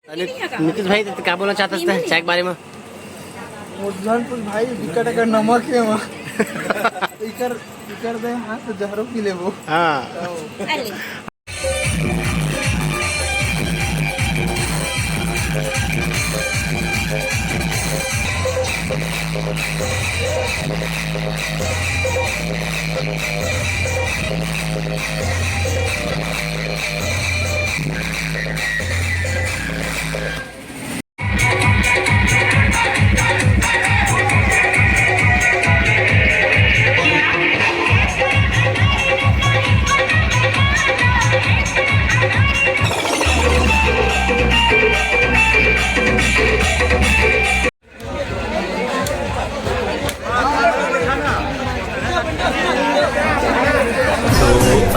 नीतीश भाई क्या बोलना चाहते हैं चाय के बारे में? मुजफ्फरपुर भाई विकट अगर नमक है वहाँ इकर इकर दे हाँ तो जहरों पी ले वो। हाँ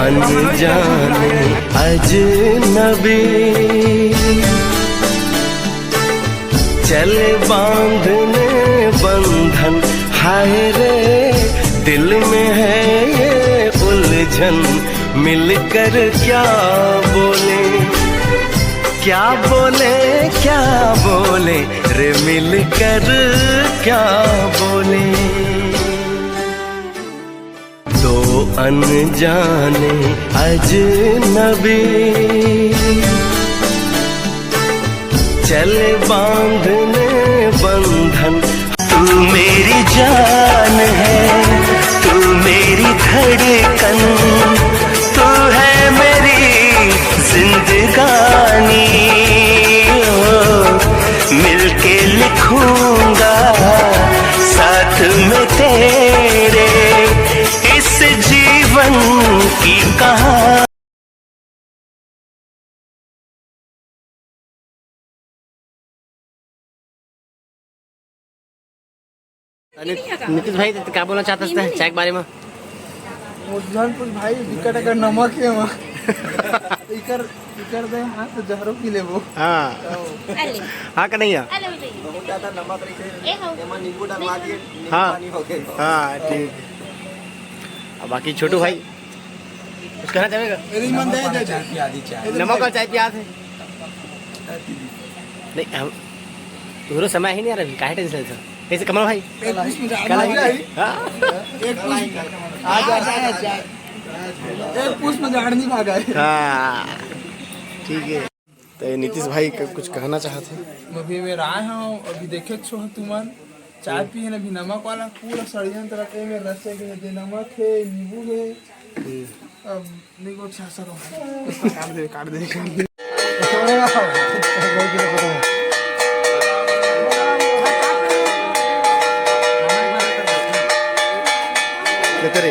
अनजाने अजनबी चले बांधने बंधन, हाय रे दिल में है ये उलझन, मिलकर क्या बोले क्या बोले क्या बोले रे, मिलकर क्या बोले। दो अनजाने अजनबी चले बांधने बंधन, तू मेरी जान है, तू मेरी धड़कन, तू है मेरी जिंदगानी, मिलके लिखूंगा साथ में तेरे इस जीवन की कहानी। नीतीश भाई क्या बोलना चाहते हैं चाय के बारे में? मुजफ्फरपुर भाई विकट अगर नमक है वहाँ इकर इकर दे हाँ तो जहरों पी ले वो। हाँ हाँ कन्हैया बहुत ज्यादा नमक रही नींबू डलवा दिए। हाँ हाँ ठीक। अब बाकी छोटू भाई कुछ कहना चाहेगा? नमक और चाय प्याज है नहीं हम पूरा समय ही नहीं आ रहा, काहे टेंशन है कैसे कमल भाई एक पुष्प में झाड़ नहीं भागा है। हाँ ठीक है। तो नीतीश भाई कुछ कहना चाहते हैं? अभी मैं आए हूँ, अभी देखे छो तुमन चाय पिए अभी नमक वाला पूरा षडयंत्र रखे में रसे के नमक है नींबू है। अब देखो अच्छा सर काट दे तेरे